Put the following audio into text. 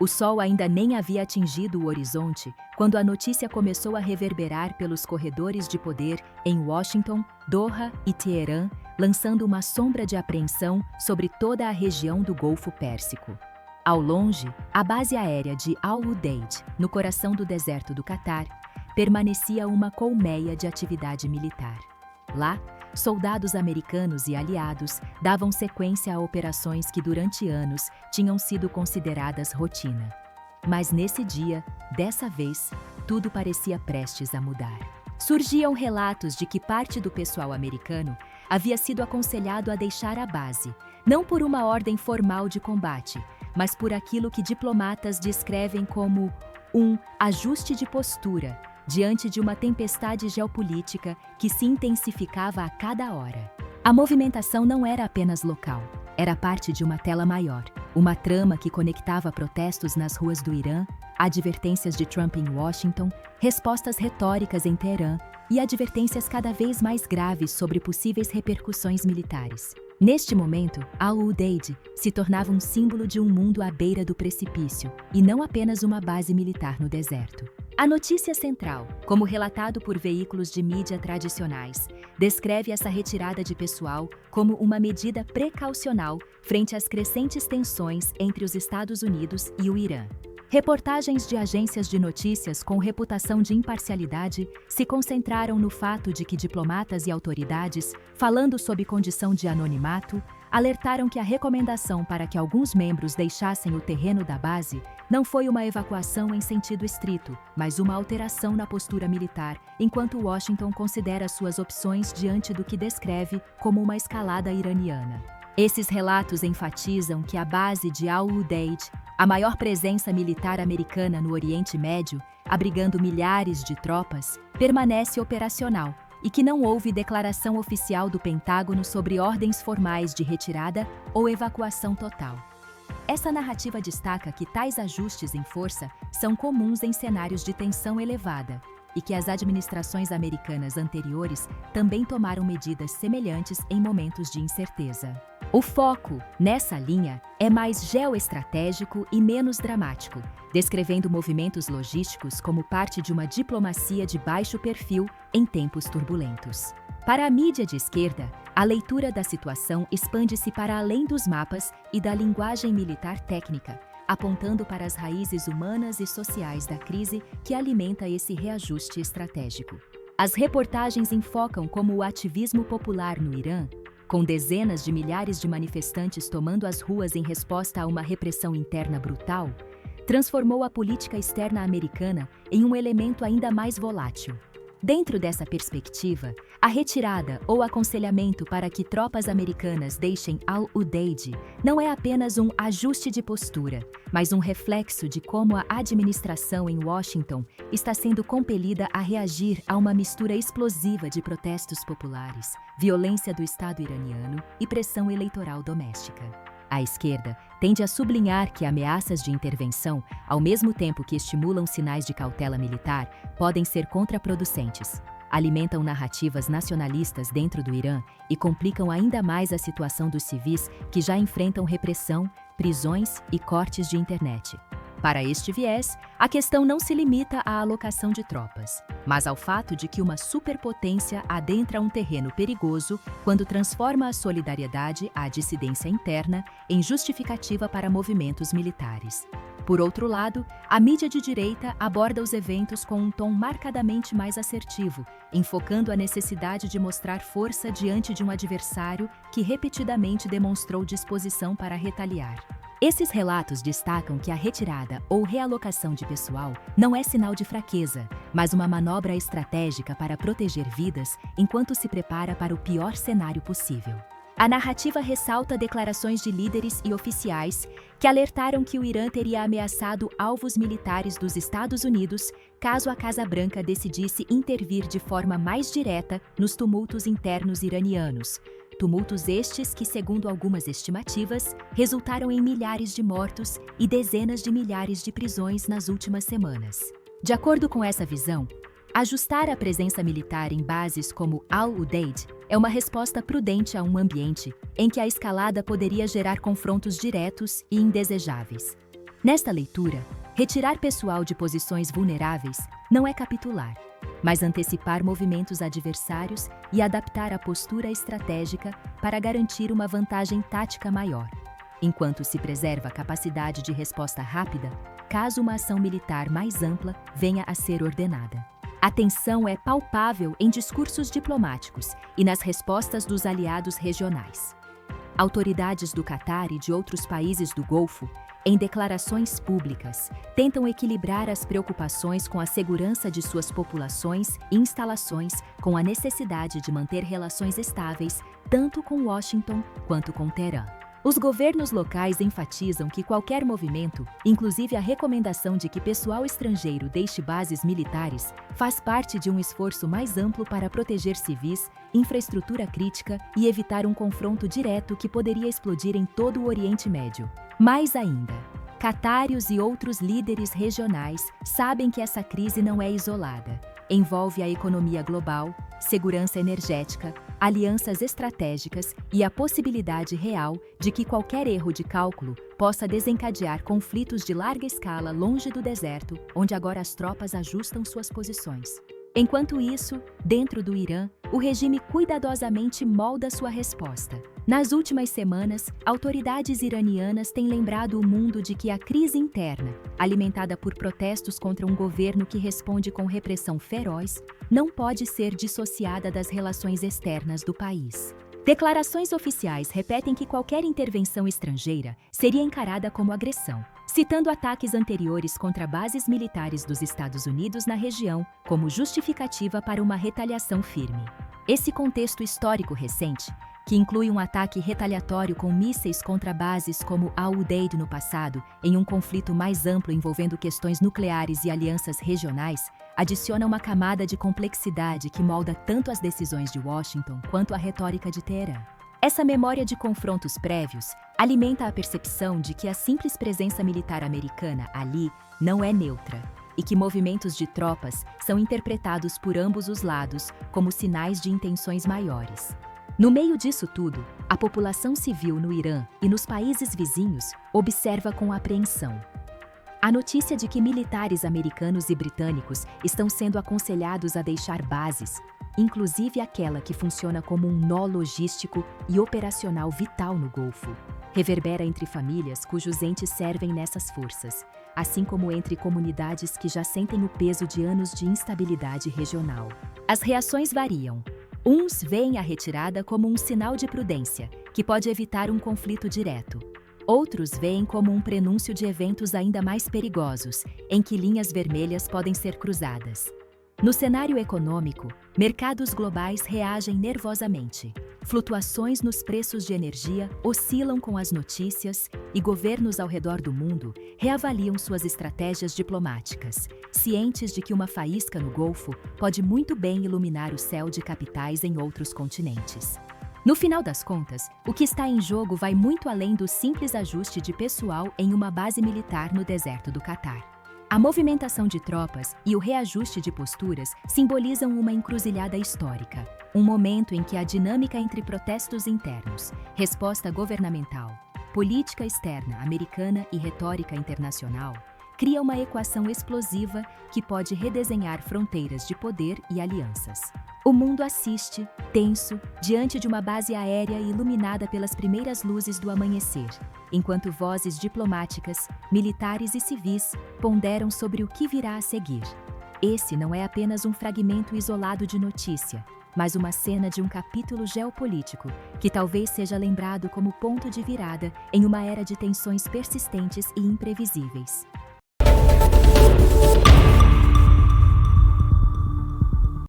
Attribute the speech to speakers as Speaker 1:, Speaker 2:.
Speaker 1: O sol ainda nem havia atingido o horizonte quando a notícia começou a reverberar pelos corredores de poder em Washington, Doha e Teherã, lançando uma sombra de apreensão sobre toda a região do Golfo Pérsico. Ao longe, a base aérea de Al Udeid, no coração do deserto do Catar, permanecia uma colmeia de atividade militar. Lá, soldados americanos e aliados davam sequência a operações que durante anos tinham sido consideradas rotina. Mas nesse dia, dessa vez, tudo parecia prestes a mudar. Surgiam relatos de que parte do pessoal americano havia sido aconselhado a deixar a base, não por uma ordem formal de combate, mas por aquilo que diplomatas descrevem como um ajuste de postura diante de uma tempestade geopolítica que se intensificava a cada hora. A movimentação não era apenas local, era parte de uma tela maior, uma trama que conectava protestos nas ruas do Irã, advertências de Trump em Washington, respostas retóricas em Teherã e advertências cada vez mais graves sobre possíveis repercussões militares. Neste momento, Al Udeid se tornava um símbolo de um mundo à beira do precipício e não apenas uma base militar no deserto. A notícia central, como relatado por veículos de mídia tradicionais, descreve essa retirada de pessoal como uma medida precaucional frente às crescentes tensões entre os Estados Unidos e o Irã. Reportagens de agências de notícias com reputação de imparcialidade se concentraram no fato de que diplomatas e autoridades, falando sob condição de anonimato, alertaram que a recomendação para que alguns membros deixassem o terreno da base não foi uma evacuação em sentido estrito, mas uma alteração na postura militar, enquanto Washington considera suas opções diante do que descreve como uma escalada iraniana. Esses relatos enfatizam que a base de Al Udeid, a maior presença militar americana no Oriente Médio, abrigando milhares de tropas, permanece operacional e que não houve declaração oficial do Pentágono sobre ordens formais de retirada ou evacuação total. Essa narrativa destaca que tais ajustes em força são comuns em cenários de tensão elevada e que as administrações americanas anteriores também tomaram medidas semelhantes em momentos de incerteza. O foco, nessa linha, é mais geoestratégico e menos dramático, descrevendo movimentos logísticos como parte de uma diplomacia de baixo perfil em tempos turbulentos. Para a mídia de esquerda, a leitura da situação expande-se para além dos mapas e da linguagem militar técnica, apontando para as raízes humanas e sociais da crise que alimenta esse reajuste estratégico. As reportagens enfocam como o ativismo popular no Irã, com dezenas de milhares de manifestantes tomando as ruas em resposta a uma repressão interna brutal, transformou a política externa americana em um elemento ainda mais volátil. Dentro dessa perspectiva, a retirada ou aconselhamento para que tropas americanas deixem Al Udeid não é apenas um ajuste de postura, mas um reflexo de como a administração em Washington está sendo compelida a reagir a uma mistura explosiva de protestos populares, violência do Estado iraniano e pressão eleitoral doméstica. A esquerda tende a sublinhar que ameaças de intervenção, ao mesmo tempo que estimulam sinais de cautela militar, podem ser contraproducentes, alimentam narrativas nacionalistas dentro do Irã e complicam ainda mais a situação dos civis que já enfrentam repressão, prisões e cortes de internet. Para este viés, a questão não se limita à alocação de tropas, mas ao fato de que uma superpotência adentra um terreno perigoso quando transforma a solidariedade à dissidência interna em justificativa para movimentos militares. Por outro lado, a mídia de direita aborda os eventos com um tom marcadamente mais assertivo, enfocando a necessidade de mostrar força diante de um adversário que repetidamente demonstrou disposição para retaliar. Esses relatos destacam que a retirada ou realocação de pessoal não é sinal de fraqueza, mas uma manobra estratégica para proteger vidas enquanto se prepara para o pior cenário possível. A narrativa ressalta declarações de líderes e oficiais que alertaram que o Irã teria ameaçado alvos militares dos Estados Unidos caso a Casa Branca decidisse intervir de forma mais direta nos tumultos internos iranianos. Tumultos estes que, segundo algumas estimativas, resultaram em milhares de mortos e dezenas de milhares de prisões nas últimas semanas. De acordo com essa visão, ajustar a presença militar em bases como Al Udeid é uma resposta prudente a um ambiente em que a escalada poderia gerar confrontos diretos e indesejáveis. Nesta leitura, retirar pessoal de posições vulneráveis não é capitular, mas antecipar movimentos adversários e adaptar a postura estratégica para garantir uma vantagem tática maior, enquanto se preserva a capacidade de resposta rápida caso uma ação militar mais ampla venha a ser ordenada. A tensão é palpável em discursos diplomáticos e nas respostas dos aliados regionais. Autoridades do Catar e de outros países do Golfo, em declarações públicas, tentam equilibrar as preocupações com a segurança de suas populações e instalações com a necessidade de manter relações estáveis tanto com Washington quanto com Teherã. Os governos locais enfatizam que qualquer movimento, inclusive a recomendação de que pessoal estrangeiro deixe bases militares, faz parte de um esforço mais amplo para proteger civis, infraestrutura crítica e evitar um confronto direto que poderia explodir em todo o Oriente Médio. Mais ainda, catários e outros líderes regionais sabem que essa crise não é isolada. Envolve a economia global, segurança energética, alianças estratégicas e a possibilidade real de que qualquer erro de cálculo possa desencadear conflitos de larga escala longe do deserto, onde agora as tropas ajustam suas posições. Enquanto isso, dentro do Irã, o regime cuidadosamente molda sua resposta. Nas últimas semanas, autoridades iranianas têm lembrado o mundo de que a crise interna, alimentada por protestos contra um governo que responde com repressão feroz, não pode ser dissociada das relações externas do país. Declarações oficiais repetem que qualquer intervenção estrangeira seria encarada como agressão, citando ataques anteriores contra bases militares dos Estados Unidos na região como justificativa para uma retaliação firme. Esse contexto histórico recente, que inclui um ataque retaliatório com mísseis contra bases como Al-Udeid no passado, em um conflito mais amplo envolvendo questões nucleares e alianças regionais, adiciona uma camada de complexidade que molda tanto as decisões de Washington quanto a retórica de Teherã. Essa memória de confrontos prévios alimenta a percepção de que a simples presença militar americana ali não é neutra, e que movimentos de tropas são interpretados por ambos os lados como sinais de intenções maiores. No meio disso tudo, a população civil no Irã e nos países vizinhos observa com apreensão. A notícia de que militares americanos e britânicos estão sendo aconselhados a deixar bases, inclusive aquela que funciona como um nó logístico e operacional vital no Golfo, reverbera entre famílias cujos entes servem nessas forças, assim como entre comunidades que já sentem o peso de anos de instabilidade regional. As reações variam. Uns veem a retirada como um sinal de prudência, que pode evitar um conflito direto. Outros veem como um prenúncio de eventos ainda mais perigosos, em que linhas vermelhas podem ser cruzadas. No cenário econômico, mercados globais reagem nervosamente. Flutuações nos preços de energia oscilam com as notícias e governos ao redor do mundo reavaliam suas estratégias diplomáticas, cientes de que uma faísca no Golfo pode muito bem iluminar o céu de capitais em outros continentes. No final das contas, o que está em jogo vai muito além do simples ajuste de pessoal em uma base militar no deserto do Catar. A movimentação de tropas e o reajuste de posturas simbolizam uma encruzilhada histórica, um momento em que a dinâmica entre protestos internos, resposta governamental, política externa americana e retórica internacional cria uma equação explosiva que pode redesenhar fronteiras de poder e alianças. O mundo assiste, tenso, diante de uma base aérea iluminada pelas primeiras luzes do amanhecer, enquanto vozes diplomáticas, militares e civis ponderam sobre o que virá a seguir. Esse não é apenas um fragmento isolado de notícia, mas uma cena de um capítulo geopolítico que talvez seja lembrado como ponto de virada em uma era de tensões persistentes e imprevisíveis.